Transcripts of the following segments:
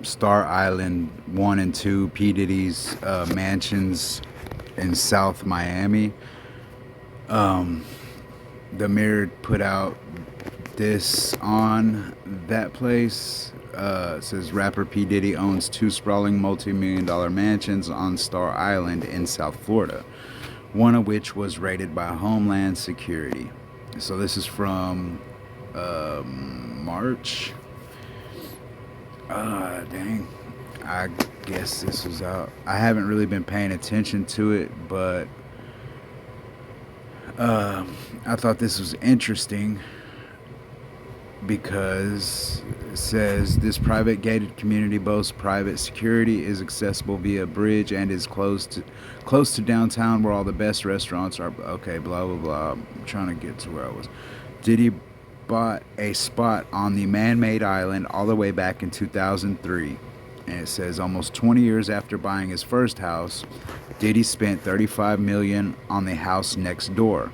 Star Island 1 and 2, PDiddy's mansions in South Miami. The Mirror put out this on that place. It says rapper P. Diddy owns two sprawling multi-million-dollar mansions on Star Island in South Florida, one of which was raided by Homeland Security. So this is from March. Dang. I guess this was out. I haven't really been paying attention to it, but I thought this was interesting because it says this private gated community boasts private security, is accessible via a bridge, and is close to downtown where all the best restaurants are. Okay, blah blah blah. I'm trying to get to where I was. Diddy bought a spot on the man-made island all the way back in 2003. And it says almost 20 years after buying his first house, Diddy spent 35 million on the house next door,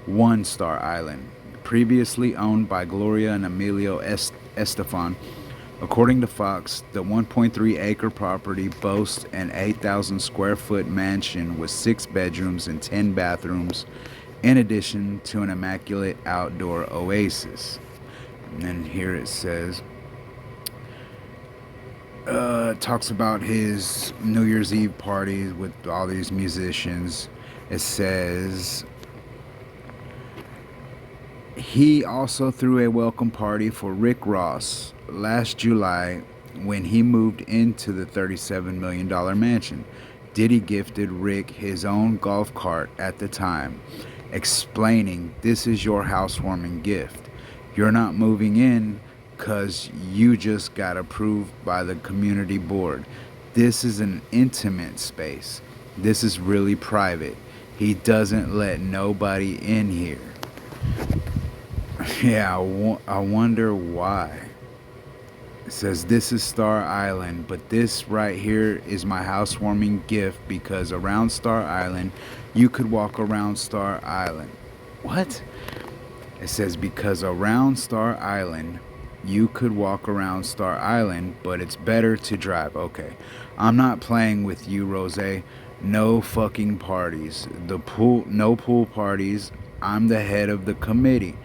One Star Island, previously owned by Gloria and Emilio Estefan. According to Fox, the 1.3-acre property boasts an 8,000 square foot mansion with 6 bedrooms and 10 bathrooms, in addition to an immaculate outdoor oasis. And then here it says, talks about his New Year's Eve parties with all these musicians. It says he also threw a welcome party for Rick Ross last July when he moved into the $37 million mansion. Diddy gifted Rick his own golf cart at the time, explaining, "This is your housewarming gift. You're not moving in because you just got approved by the community board. This is an intimate space. This is really private. He doesn't let nobody in here." Yeah, I wonder why. It says this is Star Island, but this right here is my housewarming gift because around Star Island, you could walk around Star Island. What? It says because around Star Island, you could walk around Star Island, but it's better to drive. Okay. I'm not playing with you, Rose. No fucking parties. No pool parties. I'm the head of the committee.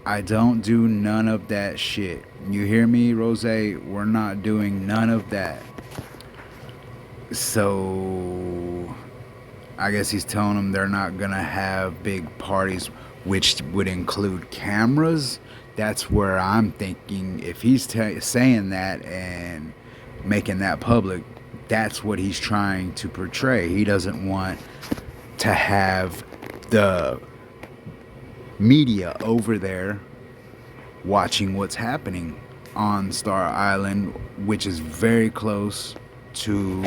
I don't do none of that shit. You hear me, Rose? We're not doing none of that. So I guess he's telling them they're not gonna have big parties, which would include cameras. That's where I'm thinking if he's saying that and making that public, that's what he's trying to portray. He doesn't want to have the media over there watching what's happening on Star Island, which is very close to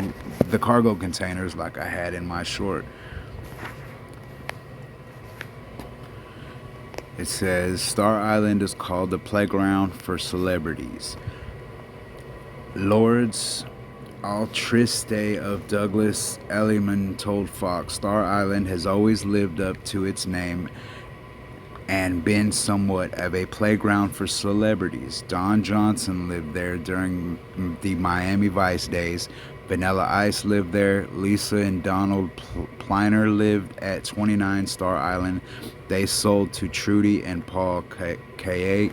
the cargo containers like I had in my short. It says Star Island is called the playground for celebrities. Lords Altriste of Douglas Elliman told Fox Star Island has always lived up to its name and been somewhat of a playground for celebrities. Don Johnson lived there during the Miami Vice days. Vanilla Ice lived there. Lisa and Donald Pliner lived at 29 Star Island. They sold to Trudy and Paul K.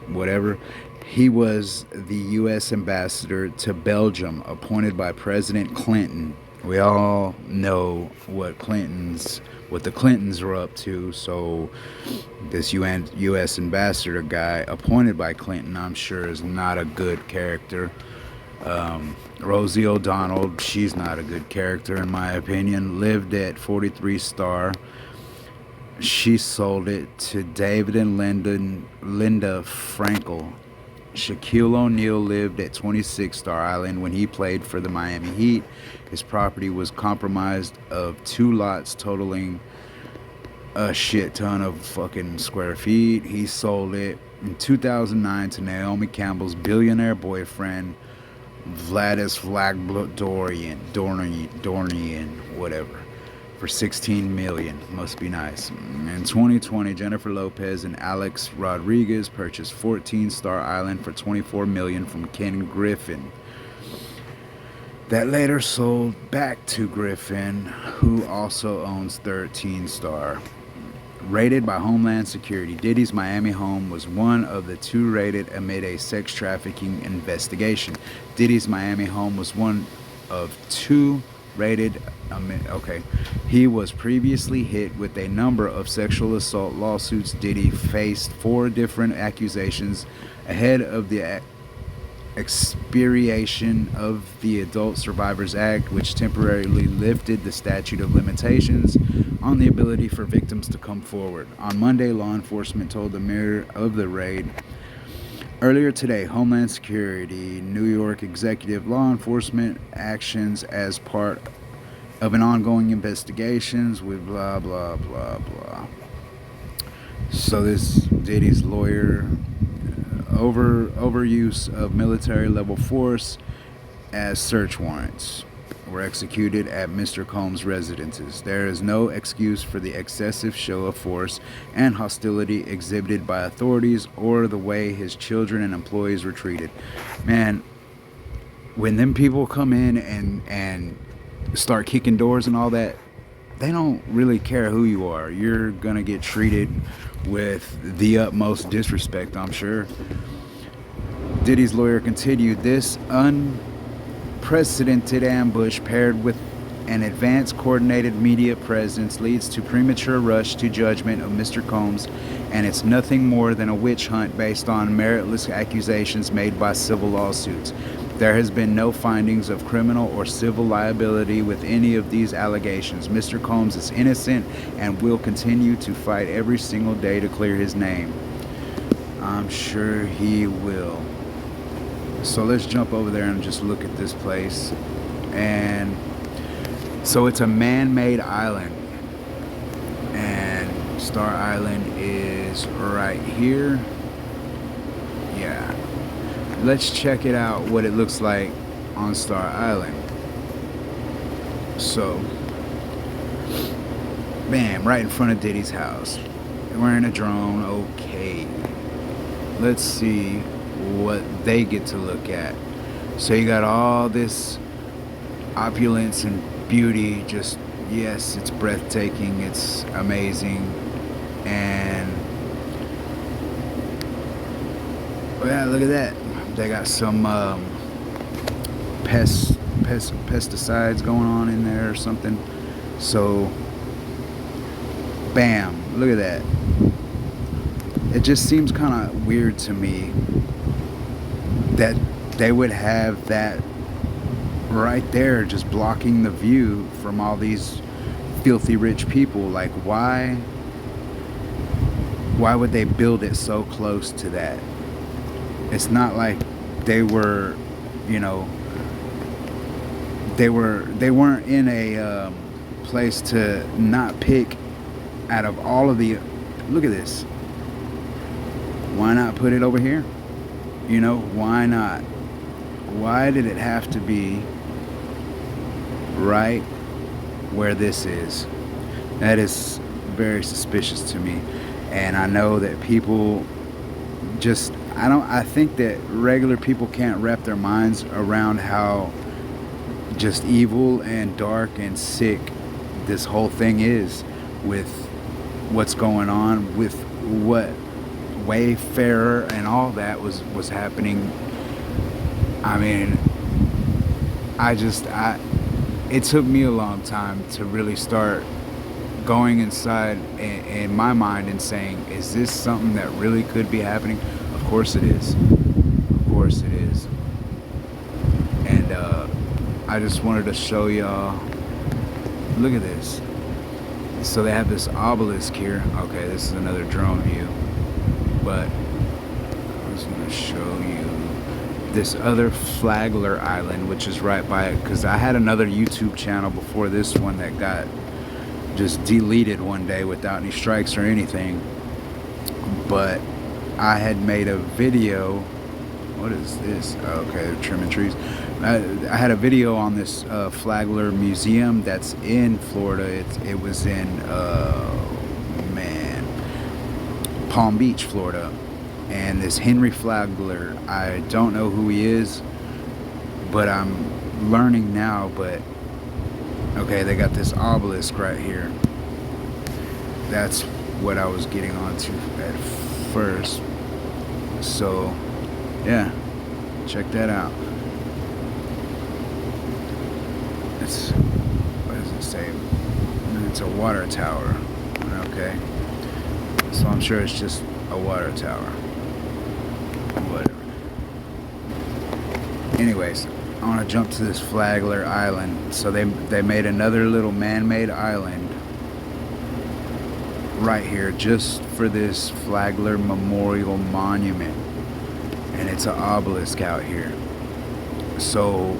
Whatever. He was the U.S. ambassador to Belgium, appointed by President Clinton. We all know what the Clintons were up to. So this U.S. ambassador guy, appointed by Clinton, I'm sure is not a good character. Rosie O'Donnell, she's not a good character in my opinion. Lived at 43 Star. She sold it to David and Linda Frankel. Shaquille O'Neal lived at 26 Star Island when he played for the Miami Heat. His property was comprised of 2 lots totaling a shit ton of fucking square feet. He sold it in 2009 to Naomi Campbell's billionaire boyfriend, Vladis Dorian, whatever. for 16 million. Must be nice. In 2020, Jennifer Lopez and Alex Rodriguez purchased 14 Star Island for 24 million from Ken Griffin. That later sold back to Griffin, who also owns 13 Star. Raided by Homeland Security, Diddy's Miami home was one of the two raided amid a sex trafficking investigation. Diddy's Miami home was one of two raided. He was previously hit with a number of sexual assault lawsuits. Diddy faced 4 different accusations ahead of the expiration of the Adult Survivors Act, which temporarily lifted the statute of limitations on the ability for victims to come forward. On Monday, law enforcement told the Mirror of the raid. Earlier today, Homeland Security, New York executive law enforcement actions as part of an ongoing investigations with blah blah blah blah. So this Diddy's lawyer overuse of military level force as search warrants were executed at Mr. Combs' residences. There is no excuse for the excessive show of force and hostility exhibited by authorities or the way his children and employees were treated. Man, when them people come in and start kicking doors and all that, they don't really care who you are. You're gonna get treated with the utmost disrespect, I'm sure. Diddy's lawyer continued, this unprecedented ambush paired with an advanced coordinated media presence leads to premature rush to judgment of Mr. Combs, and it's nothing more than a witch hunt based on meritless accusations made by civil lawsuits. There has been no findings of criminal or civil liability with any of these allegations. Mr. Combs is innocent and will continue to fight every single day to clear his name. I'm sure he will. So let's jump over there and just look at this place. And so it's a man-made island. And Star Island is right here. Yeah. Let's check it out, what it looks like on Star Island. So, bam, right in front of Diddy's house. Wearing a drone, okay. Let's see what they get to look at. So you got all this opulence and beauty, just, yes, it's breathtaking, it's amazing. And, yeah, look at that. They got some pesticides going on in there or something. So, bam, look at that. It just seems kind of weird to me that they would have that right there just blocking the view from all these filthy rich people. Like, why would they build it so close to that? It's not like they were, you know, they weren't in a place to not pick out of all of the. Look at this. Why not put it over here? You know, why not? Why did it have to be right where this is? That is very suspicious to me. And I know that people just, I think that regular people can't wrap their minds around how just evil and dark and sick this whole thing is, with what's going on, with what Wayfarer and all that was happening. I mean, it took me a long time to really start going inside in my mind and saying, is this something that really could be happening? Of course it is. Of course it is. And I just wanted to show y'all, look at this. So they have this obelisk here. Okay, this is another drone view. But I was going to show you this other Flagler Island, which is right by it, because I had another YouTube channel before this one that got just deleted one day without any strikes or anything. But I had made a video What is this? Okay, they're trimming trees. I had a video on this Flagler Museum that's in Florida. It was in, man, Palm Beach, Florida. And this Henry Flagler, I don't know who he is, but I'm learning now. But okay, they got this obelisk right here. That's what I was getting onto at first. So, yeah, check that out. It's, what does it say? It's a water tower. Okay, so I'm sure it's just a water tower. Whatever. Anyways, I want to jump to this Flagler Island. So they made another little man-made island right here just for this Flagler Memorial Monument, and it's an obelisk out here. So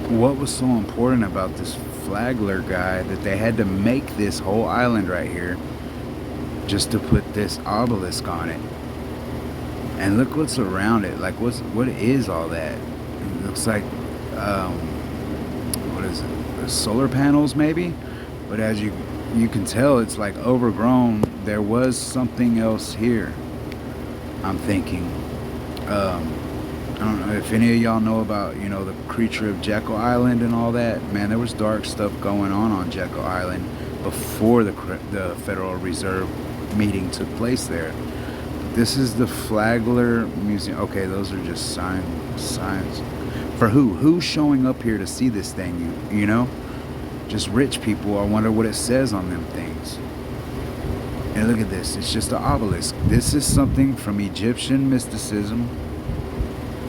what was so important about this Flagler guy that they had to make this whole island right here just to put this obelisk on it? And look what's around it. Like, what is all that? It looks like, what is it? Solar panels, maybe? But as you can tell, it's like overgrown. There was something else here, I'm thinking. I don't know if any of y'all know about, the creature of Jekyll Island and all that. Man, there was dark stuff going on Jekyll Island before the Federal Reserve meeting took place there. This is the Flagler Museum. Okay, those are just signs. For who? Who's showing up here to see this thing? You know? Just rich people. I wonder what it says on them things. And look at this. It's just an obelisk. This is something from Egyptian mysticism.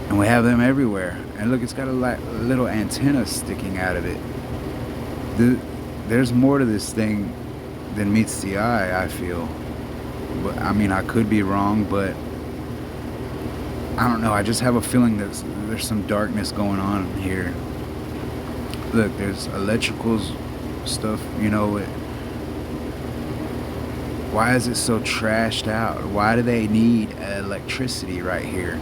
And we have them everywhere. And look, it's got a little antenna sticking out of it. There's more to this thing than meets the eye, I feel. But I mean, I could be wrong, but I don't know. I just have a feeling that there's some darkness going on here. Look, there's electrical stuff, why is it so trashed out? Why do they need electricity right here?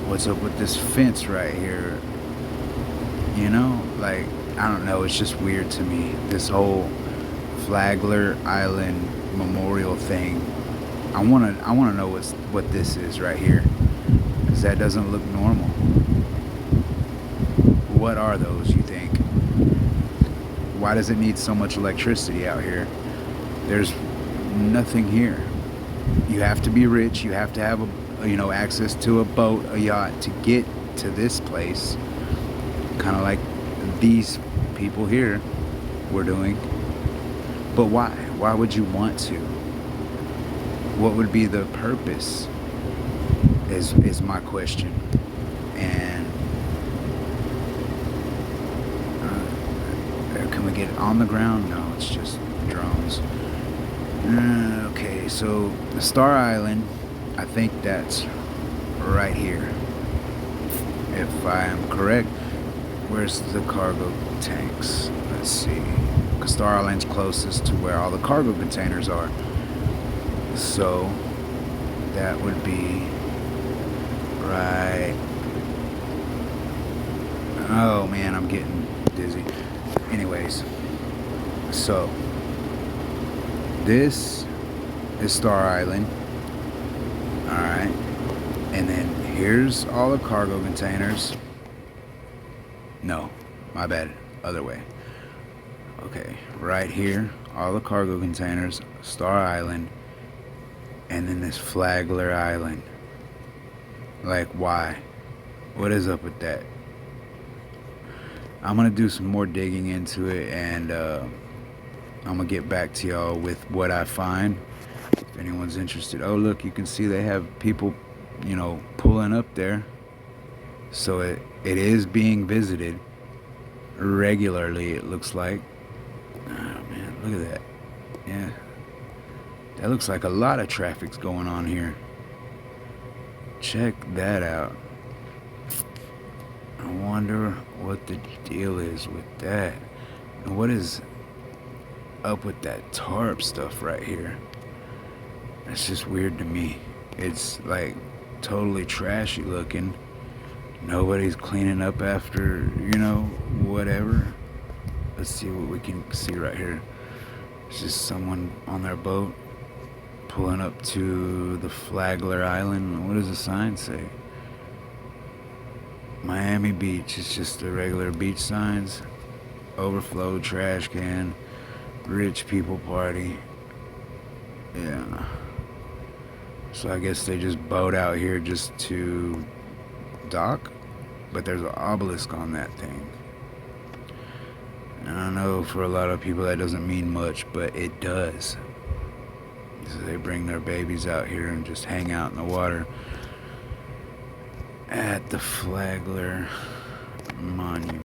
What's up with this fence right here? Like, I don't know. It's just weird to me. This whole Flagler Island Memorial thing. I wanna know what this is right here, because that doesn't look normal. What are those, you think? Why does it need so much electricity out here? There's nothing here. You have to be rich. You have to have access to a boat, a yacht to get to this place. Kind of like these people here were doing. But why? Why would you want to? What would be the purpose? Is my question. And can we get it on the ground? No, it's just drones. Okay, so the Star Island, I think that's right here, if I am correct. Where's the cargo tanks? Let's see. Star Island's closest to where all the cargo containers are. So that would be right. Oh man, I'm getting dizzy. Anyways, so this is Star Island. Alright. And then here's all the cargo containers. No, my bad. Other way. Okay, right here, all the cargo containers, Star Island, and then this Flagler Island. Like, why? What is up with that? I'm gonna do some more digging into it, and I'm gonna get back to y'all with what I find, if anyone's interested. Oh look, you can see they have people, pulling up there. So it is being visited regularly, it looks like. Oh man, look at that. Yeah, that looks like a lot of traffic's going on here. Check that out. I wonder what the deal is with that. And what is up with that tarp stuff right here? That's just weird to me. It's like totally trashy looking. Nobody's cleaning up after, whatever. Let's see what we can see right here. It's just someone on their boat pulling up to the Flagler Island. What does the sign say? Miami Beach. It's just the regular beach signs. Overflow trash can. Rich people party. Yeah. So I guess they just boat out here just to dock. But there's an obelisk on that thing. And I know for a lot of people that doesn't mean much, but it does. So they bring their babies out here and just hang out in the water at the Flagler Monument.